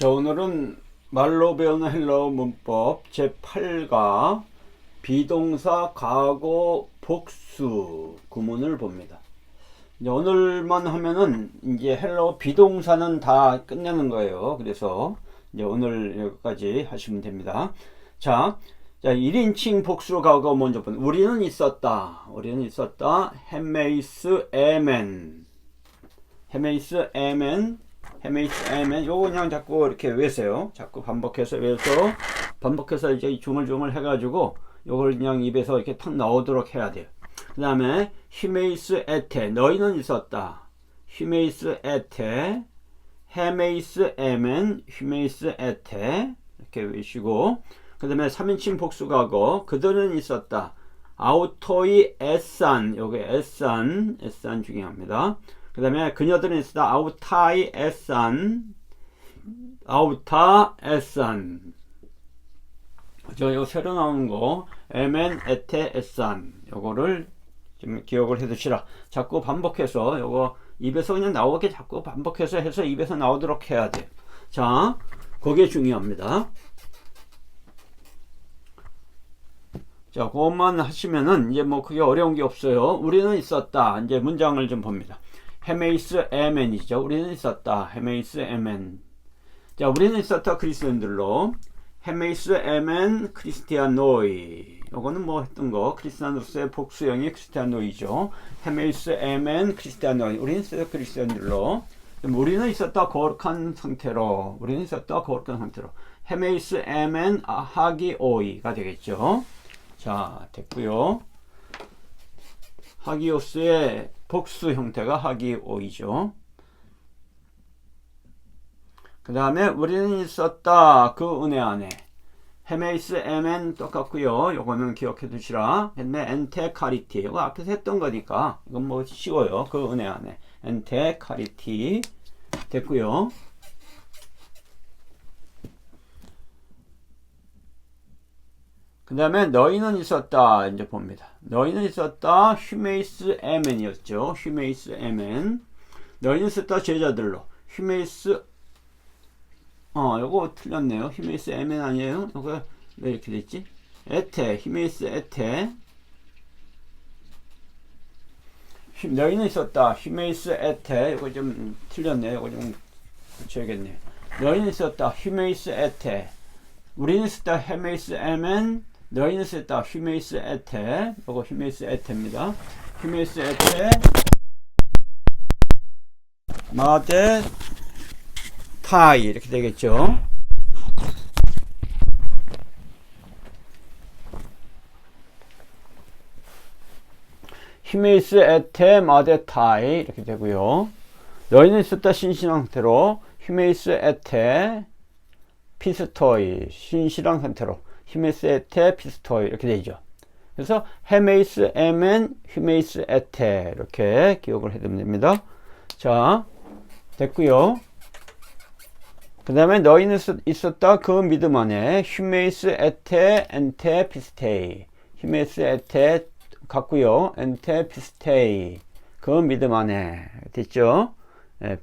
자, 오늘은 말로 배우는 헬라어 문법 제8과 비동사 과거 복수 구문을 봅니다. 이제 오늘만 하면은 이제 헬라어 비동사는 다 끝내는 거예요. 그래서 이제 오늘 여기까지 하시면 됩니다. 자, 1인칭 복수 과거 먼저 본 우리는 있었다. 우리는 있었다. 헤메이스 에멘. 헤메이스 에멘. 헤메이스 에멘. 요거 그냥 자꾸 이렇게 외세요. 자꾸 반복해서 외워서 반복해서 이제 중얼중얼 해가지고 요걸 그냥 입에서 이렇게 탁 나오도록 해야 돼요. 그 다음에 히메이스 에테. 너희는 있었다. 히메이스 에테. 헤메이스 에멘. 히메이스 에테. 이렇게 외시고, 그 다음에 3인칭 복수과거 그들은 있었다. 아우토이 에산. 요게 에산 중요합니다. 그 다음에 그녀들은 있었다. 아우타이 에산. 아우타 에산. 요 새로 나온 거 에멘 에테 에산. 요거를 좀 기억을 해 두시라. 자꾸 반복해서 요거 입에서 그냥 나오게 자꾸 반복해서 해서 입에서 나오도록 해야 돼요. 자, 그게 중요합니다. 자, 그것만 하시면은 이제 뭐 그게 어려운 게 없어요. 우리는 있었다. 이제 문장을 좀 봅니다. 헤메이스 에멘이죠. 우리는 있었다. 헤메이스 에멘. 자, 우리는 있었다. 그리스도인들로. 헤메이스 에멘 크리스티아노이. 요거는 뭐 했던 거. 크리스티아노스의 복수형이 크리스티아노이죠. 헤메이스 에멘 크리스티아노이. 우리는 있었다. 그리스도인들로. 우리는 있었다. 거룩한 상태로. 우리는 있었다. 거룩한 상태로. 헤메이스 에멘 하기오이가 되겠죠. 자, 됐고요. 하기오스의 복수 형태가 하기오이죠. 그 다음에 우리는 있었다. 그 은혜 안에. 헤메이스 에멘 똑같고요. 요거는 기억해 두시라. 근데 엔테 카리티. 이거 앞에서 했던 거니까 이건 뭐 쉬워요. 그 은혜 안에. 엔테 카리티 됐고요. 그 다음에 너희는 있었다. 이제 봅니다. 너희는 있었다. 휴메이스 에멘이었죠. 휴메이스 에멘. 너희는 있었다. 제자들로. 휴메이스 요거 틀렸네요. 휴메이스 에멘 아니에요? 요거 왜 이렇게 됐지? 에테. 휴메이스 에테. 너희는 있었다. 휴메이스 에테. 요거 좀 틀렸네요. 요거 좀 고쳐야겠네요. 너희는 있었다. 휴메이스 에테. 우리는 있었다. 헤메이스 에멘. 너희는 있었다. 휴메이스 에테. 요거 휴메이스 에테입니다. 휴메이스 에테 마데 타이 이렇게 되겠죠. 휴메이스 에테 마데 타이 이렇게 되고요. 너희는 있었다. 신실한 상태로. 휴메이스 에테 피스토이 신실한 상태로. 휴메이스 에테 피스토이 이렇게 되죠. 그래서 헤메이스 에멘 휴메이스 에테 이렇게 기억을 해두면 됩니다. 자, 됐고요. 그 다음에 너희는 있었다. 그 믿음 안에. 휴메이스 에테 엔테 피스테이. 휴메이스 에테 같고요. 엔테 피스테이 그 믿음 안에. 됐죠?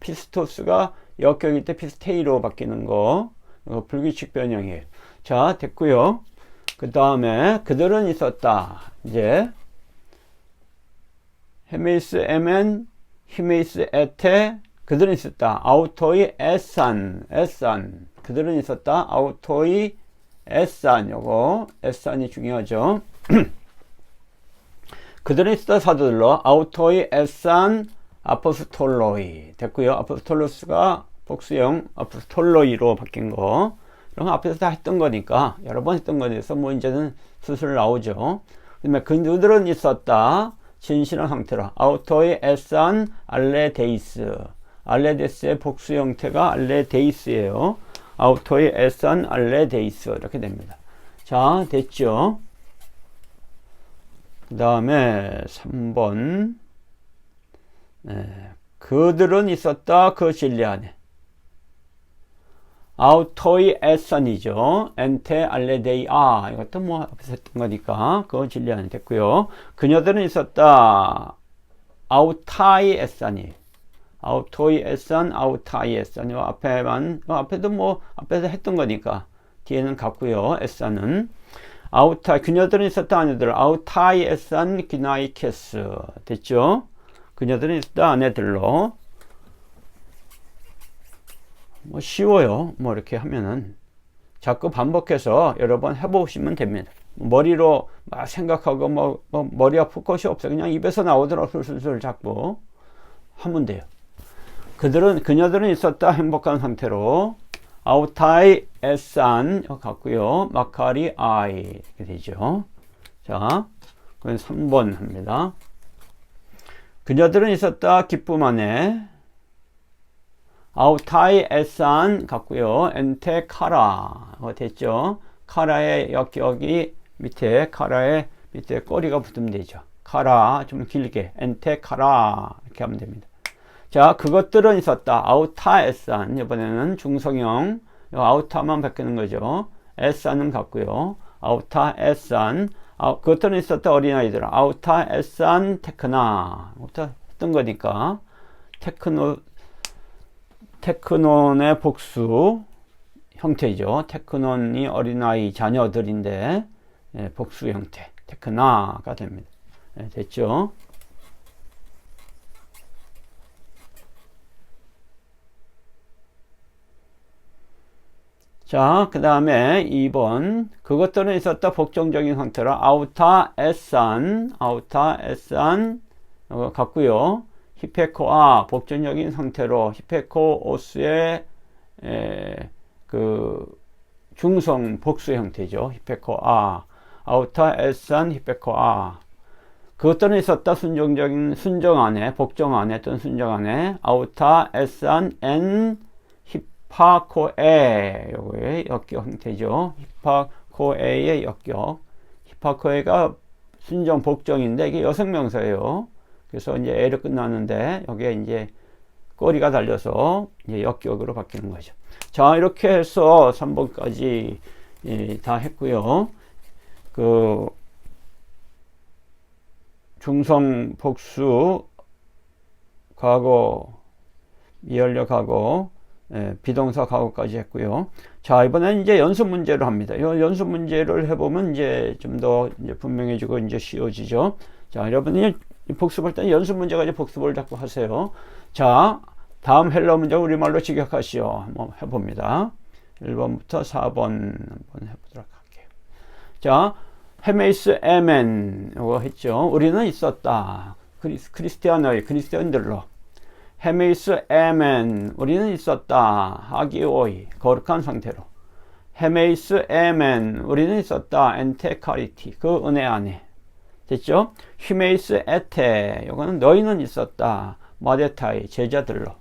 피스토스가 역격일 때 피스테이로 바뀌는 거. 불규칙 변형이에요. 자, 됐고요. 그 다음에 그들은 있었다. 이제 헤메이스 에멘 히메이스 에테 그들은 있었다. 아우토이 에산 그들은 있었다. 아우토이 에산 요거 에산이 중요하죠. 그들은 있었다. 사도들로. 아우토이 에산 아포스톨로이 됐고요. 아포스톨로스가 복수형 아포스톨로이로 바뀐 거. 그럼 앞에서 다 했던 거니까 여러 번 했던 거에서 뭐 이제는 슬슬 나오죠. 그다음에 그들은 있었다. 진실한 상태로. 아우토이 에산 알레데이스. 알레데스의 복수 형태가 알레데이스예요. 아우토이 에산 알레데이스 이렇게 됩니다. 자, 됐죠. 그 다음에 3번 그들은 있었다. 그 진리 안에. 아우토이 에산이죠. 엔테 알레데이 이것도 뭐 앞에서 했던 거니까 그거 진리 안에 됐고요. 그녀들은 있었다. 아우타이 에산이. 아우토이 에산, 아우타이 에산. 요 앞에만, 앞에도 뭐, 앞에서 했던 거니까. 뒤에는 같고요. 에산은. 아우타, 그녀들은 있었다, 아내들. 아우타이 에산, 기나이케스. 됐죠? 그녀들은 있었다, 아내들로. 뭐, 쉬워요. 뭐, 이렇게 하면은. 자꾸 반복해서 여러 번 해보시면 됩니다. 머리로 막 생각하고 뭐 머리 아플 것이 없어요. 그냥 입에서 나오더라도 술술 자꾸 하면 돼요. 그녀들은 있었다 행복한 상태로 아우타이 에산 같고요. 마카리 아이 이렇게 되죠. 자, 그럼 3번 합니다. 그녀들은 있었다 기쁨 안에 아우타이 에산 같고요. 엔테 카라 됐죠. 카라의 여기 밑에 카라의 밑에 꼬리가 붙으면 되죠. 카라 좀 길게 엔테 카라 이렇게 하면 됩니다. 자, 그것들은 있었다. 아우타 에산 이번에는 중성형 아우타만 바뀌는 거죠. 에산은 같고요. 아우타 에산 그것들은 있었다 어린아이들 아우타 에산 테크나 했던 거니까 테크논의 복수 형태이죠. 테크논이 어린아이 자녀들인데 복수 형태 테크나가 됩니다. 됐죠? 자, 그 다음에 2번 그것들은 있었다 복종적인 상태로 아우타 에산 같고요. 히페코아 복종적인 상태로 히페코오스의 그 중성 복수 형태죠. 히페코아 아우타 에산 히페코아 그것들은 있었다 순정 안에 복종 안에 또는 순정 안에 아우타 에산 엔 히파코에 요거의 역격 형태죠. 히파코에의 역격 히파코에가 순정 복종인데 이게 여성명사예요. 그래서 이제 에로 끝나는데 여기에 이제 꼬리가 달려서 이제 역격으로 바뀌는 거죠. 자, 이렇게 해서 3번까지 다 했고요. 그 중성 복수 과거 미완료 과거 비동사 과거까지 했고요. 자, 이번엔 이제 연습 문제를 합니다. 이 연습 문제를 해보면 이제 좀 더 분명해지고 이제 쉬워지죠. 자, 여러분이 복습할 때 연습 문제가 이제 복습을 자꾸 하세요. 자, 다음 헬러 문제 우리말로 직역하시오. 한번 해봅니다. 1번부터 4번 한번 해보도록 할게요. 자, 헤메이스 에멘 이거 했죠. 우리는 있었다. 그리스티안들로 헤메이스 에멘 우리는 있었다. 하기오이 거룩한 상태로 헤메이스 에멘 우리는 있었다. 엔테카리티 그 은혜 안에 됐죠? 히메이스 에테 이거는 너희는 있었다. 마데타이 제자들로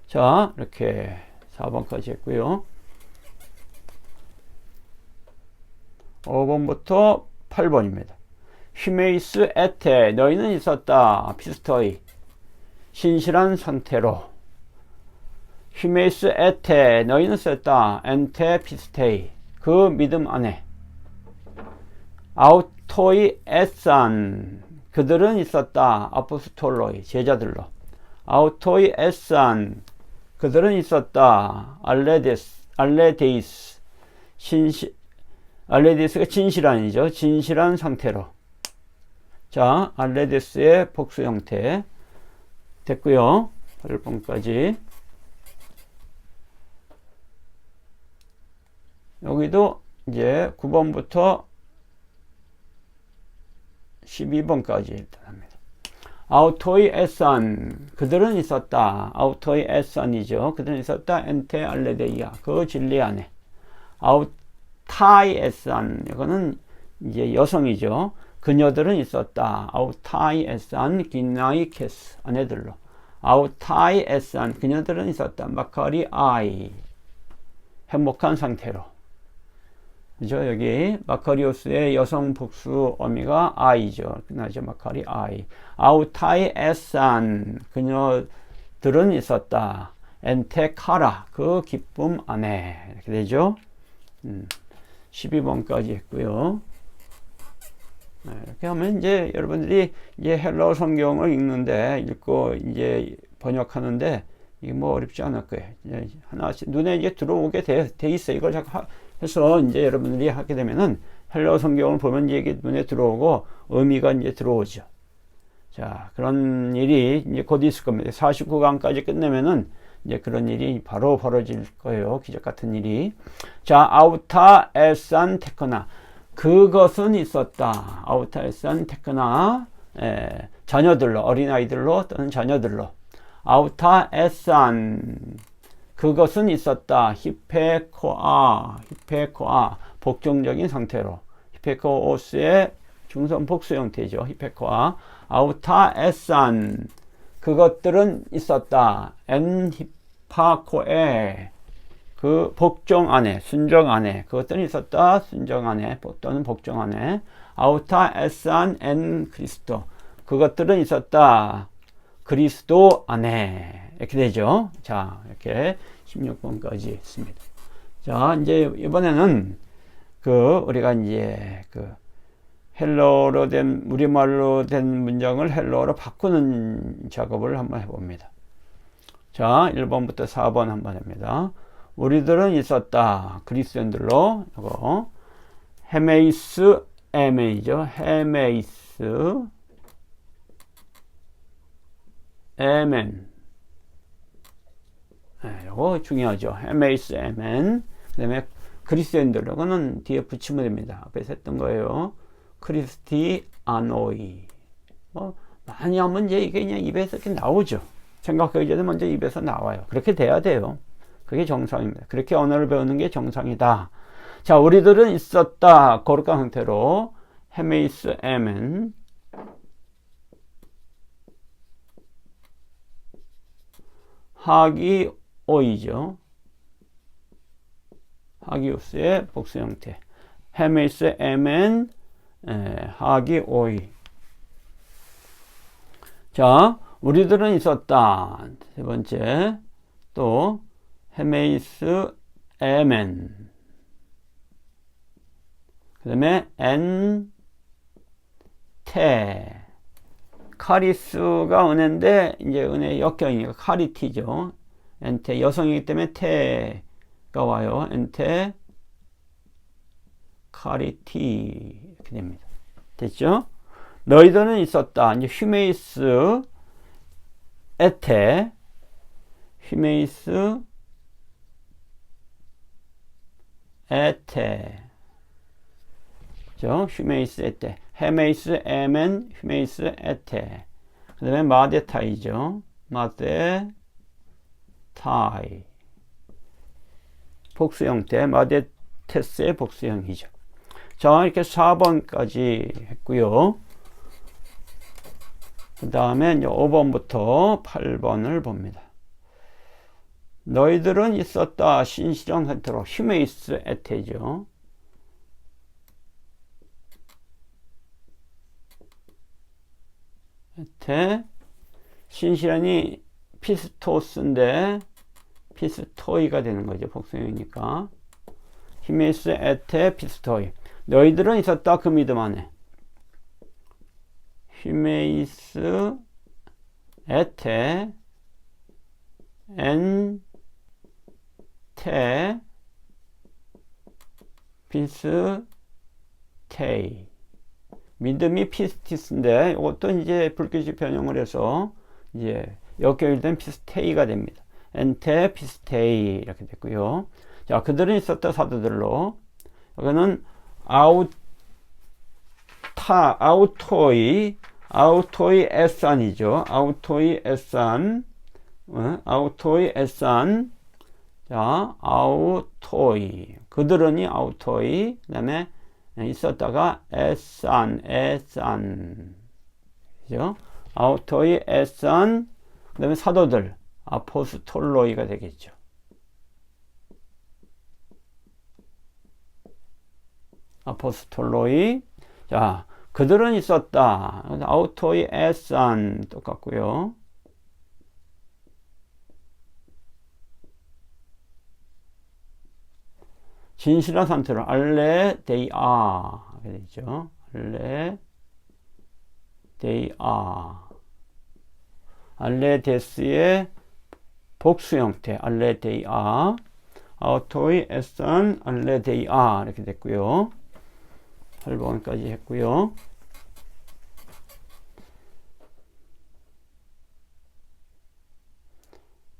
자, 이렇게 4번까지 했고요. 5번부터 8번입니다. 히메이스 에테 너희는 있었다. 피스토이 신실한 상태로 히메이스 에테 너희는 있었다. 엔테 피스테이 그 믿음 안에 아우토이 에산 그들은 있었다. 아포스톨로이 제자들로 아우토이 에산 그들은 있었다. 알레데이스 알레데이스가 진실한이죠. 진실한 상태로 자, 알레데스의 복수 형태 됐고요. 8번까지 여기도 이제 9번부터 12번까지 일단 합니다. 아우토이 에산 그들은 있었다. 아우토이 에산이죠. 그들은 있었다. 엔테 알레데이아 그 진리 안에 아우타이 에산 이거는 이제 여성이죠. 그녀들은 있었다. 아우타이 에산 기나이케스 아내들로 아우타이 에산 그녀들은 있었다. 마카리 아이 행복한 상태로 그죠? 여기 마카리오스의 여성 복수 어미가 아이죠. 그나죠 마카리 아이. 아우타이 에산 그녀들은 있었다. 엔테카라 그 기쁨 안에 이렇게 되죠. 12번까지 했고요. 이렇게 하면 이제 여러분들이 이제 헬라어 성경을 읽고 이제 번역하는데 이게 뭐 어렵지 않을 거예요. 이제 하나씩 눈에 이제 들어오게 돼 있어요. 이걸 자꾸 해서 이제 여러분들이 하게 되면은 헬라어 성경을 보면 이제 이게 눈에 들어오고 의미가 이제 들어오죠. 자, 그런 일이 이제 곧 있을 겁니다. 49강까지 끝내면은 이제 그런 일이 바로 벌어질 거예요. 기적 같은 일이. 자, 아우타 에산 테크나. 그것은 있었다. 아우타 에산 테크나. 자녀들로, 어린아이들로 또는 자녀들로. 아우타 에산. 그것은 있었다. 히페코아. 복종적인 상태로. 히페코오스의 중성 복수 형태죠. 히페코아. 아우타 에산. 그것들은 있었다. 엔 히파코에. 그 복종 안에, 순종 안에. 그것들은 있었다. 순종 안에 또는 복종 안에. 아우타 에산 엔 그리스도. 그것들은 있었다. 그리스도 안에. 이렇게 되죠. 자, 이렇게 16번까지 했습니다. 자, 이제 이번에는 우리가 이제 헬러어로 된, 우리말로 된 문장을 헬러어로 바꾸는 작업을 한번 해봅니다. 자, 1번부터 4번 한번 합니다. 우리들은 있었다. 그리스도인들로, 이거. 헤메이스, 에멘이죠. 헤메이스, 에멘. 이거 중요하죠. 헤메이스, 에멘. 그 다음에 그리스도인들, 이거는 뒤에 붙이면 됩니다. 앞에서 했던 거예요. 크리스티아노이. 많이 하면 이제 이게 그냥 입에서 이렇게 나오죠. 생각하기 전에 먼저 입에서 나와요. 그렇게 돼야 돼요. 그게 정상입니다. 그렇게 언어를 배우는 게 정상이다. 자, 우리들은 있었다. 거룩한 형태로. 헤메이스 에멘. 하기오이죠. 하기오스의 복수 형태. 헤메이스 에멘. 하기오이. 자, 우리들은 있었다. 세 번째, 또, 헤메이스 에멘. 그 다음에, 테. 카리스가 은혜인데, 이제 은혜 역경이니까 카리티죠. 엔테, 여성이기 때문에 테가 와요. 엔테, 카리티. 이렇게 됩니다. 됐죠? 너희들은 있었다. 이제 휴메이스 에테, 휴메이스 에테, 그죠? 휴메이스 에테, 헤메이스 에멘, 휴메이스 에테. 그 다음에 마데타이죠. 마데타이. 복수 형태, 마데테스의 복수형이죠. 자, 이렇게 4번까지 했고요. 그 다음에 이제 5번부터 8번을 봅니다. 너희들은 있었다. 신실형 상태로 휴메이스 에테죠. 에테. 신실현이 피스토스인데 피스토이가 되는 거죠. 복수형이니까. 휴메이스 에테 피스토이. 너희들은 있었다. 그 믿음 안에. 휴메이스 에테 엔 테 피스테이. 믿음이 피스티스인데 이것도 이제 불규칙 변형을 해서 이제 역결된 피스테이가 됩니다. 엔테 피스테이 이렇게 됐고요. 자, 그들은 있었다. 사도들로. 여기는 아우토이 에산이죠. 아우토이 에산. 아우토이 에산. 자, 아우토이. 그들은이 아우토이. 그 다음에 있었다가 에산. 그죠? 아우토이 에산. 그 다음에 사도들. 아포스톨로이가 되겠죠. 아포스톨로이. 자, 그들은 있었다. 아우토이 에산 똑같고요. 진실한 상태로 알레 데이아 하게 되죠. 알레 they are. 알레데스의 복수 형태, 알레 they are. 아우토의 에선, 알레 they are. 이렇게 됐고요. 8번까지 했고요.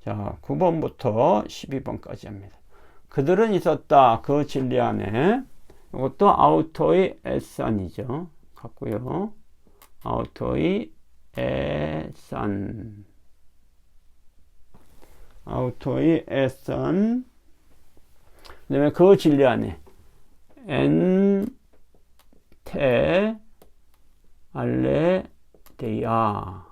자, 9번부터 12번까지 합니다. 그들은 있었다. 그 진리 안에. 이것도 아우토의 에선이죠. 같고요. 아우토의 에선. 아우토의 에선. 그 다음에 그 진리 안에. 엔테 알레 데이아.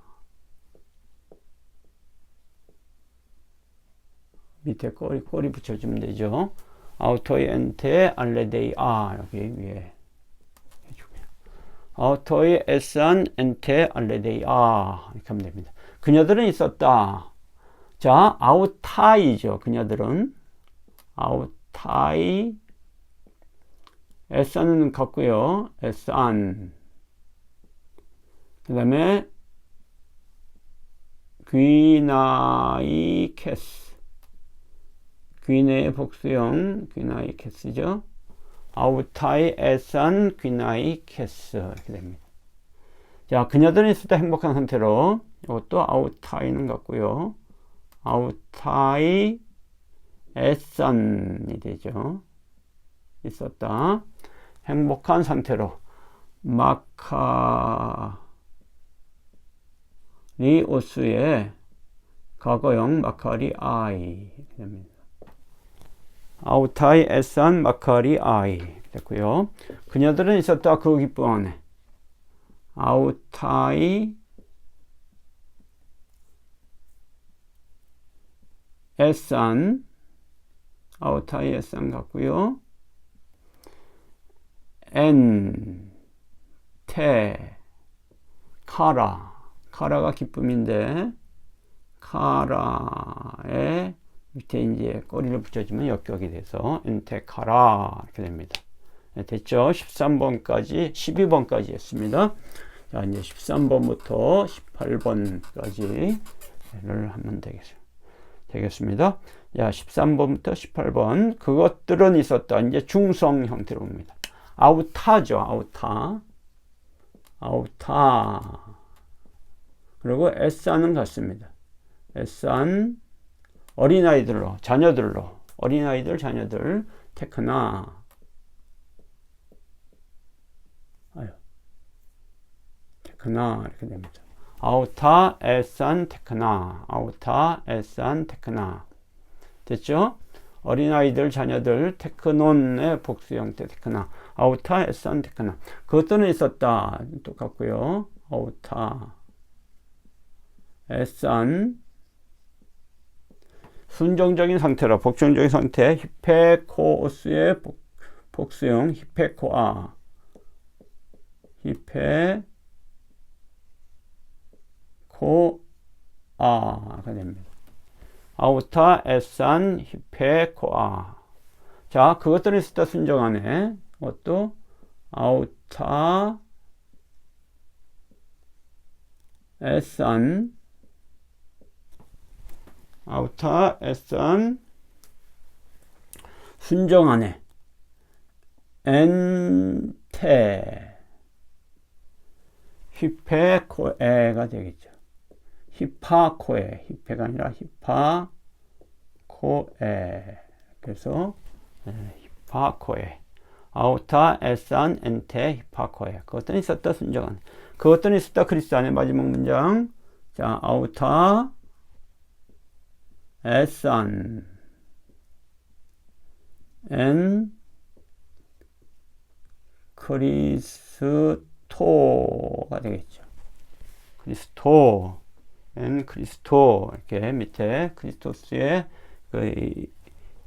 밑에 꼬리 붙여주면 되죠. 아우토의 엔테 알레 데이아. 여기 위에 해주고요. 아우토의 에산 엔테 알레 데이아. 이렇게 하면 됩니다. 그녀들은 있었다. 자, 아우타이죠. 그녀들은. 아우타이. 에산은 같고요. 에산. 그 다음에 귀나이케스. 귀네의 복수형 귀나이케스죠. 아우타이 에산 귀나이케스. 이렇게 됩니다. 자, 그녀들은 있을 때 행복한 상태로. 이것도 아우타이는 같고요. 아우타이 에산이 되죠. 있었다. 행복한 상태로. 마카리오스의 과거형 마카리 아이 됩니다. 아우타이 에산 마카리 아이 됐고요. 그녀들은 있었다. 그 기쁨 안에. 아우타이 에산. 아우타이 에산 같고요. 테 카라가 기쁨인데 카라에 밑에 이제 꼬리를 붙여주면 역격이 돼서 엔테 카라 이렇게 됩니다. 네, 됐죠? 13번까지 12번까지 했습니다. 자, 이제 13번부터 18번까지를 하면 되겠습니다. 자, 13번부터 18번. 그것들은 있었다. 이제 중성 형태로 봅니다. 아우타죠. 아우타. 그리고 에산은 같습니다. 에산. 어린아이들로, 자녀들로. 어린아이들, 자녀들. 테크나. 테크나. 이렇게 됩니다. 아우타, 에산, 테크나. 아우타, 에산, 테크나. 됐죠? 어린아이들, 자녀들, 테크논의 복수 형태 테크나. 아우타, 에산, 테크나. 그것들은 있었다. 똑같고요. 아우타, 에산. 순정적인 상태로, 복종적인 상태. 히페코스의 복수형, 히페코아. 히페코아가 됩니다. 아우타, 에산, 히페코아. 자, 그것들은 있을 때 순정하네. 그것도 아우타, 에산. 아우타, 에산. 순정하네. 엔테. 히페코에가 되겠죠. 히파코에. 히페가 아니라 히파코에. 그래서 히파코에. 아우타, 에산, 엔테, 히파코에. 그것들은 있었다. 순정하네. 그것들은 있었다. 그리스도 안에 마지막 문장. 자, 아우타, 에산, 엔 크리스토가 되겠죠. 그리스토, 엔 크리스토. 이렇게 밑에 크리스토스의 그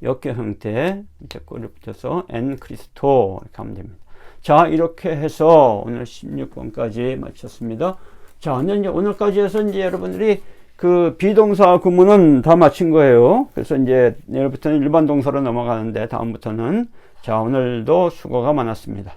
역격 형태 밑에 꼬리를 붙여서 엔 크리스토 이렇게 하면 됩니다. 자, 이렇게 해서 오늘 16번까지 마쳤습니다. 자, 이제 오늘까지 해서 이제 여러분들이 그 비동사 구문은 다 마친 거예요. 그래서 이제 내일부터는 일반 동사로 넘어가는데 다음부터는 자, 오늘도 수고가 많았습니다.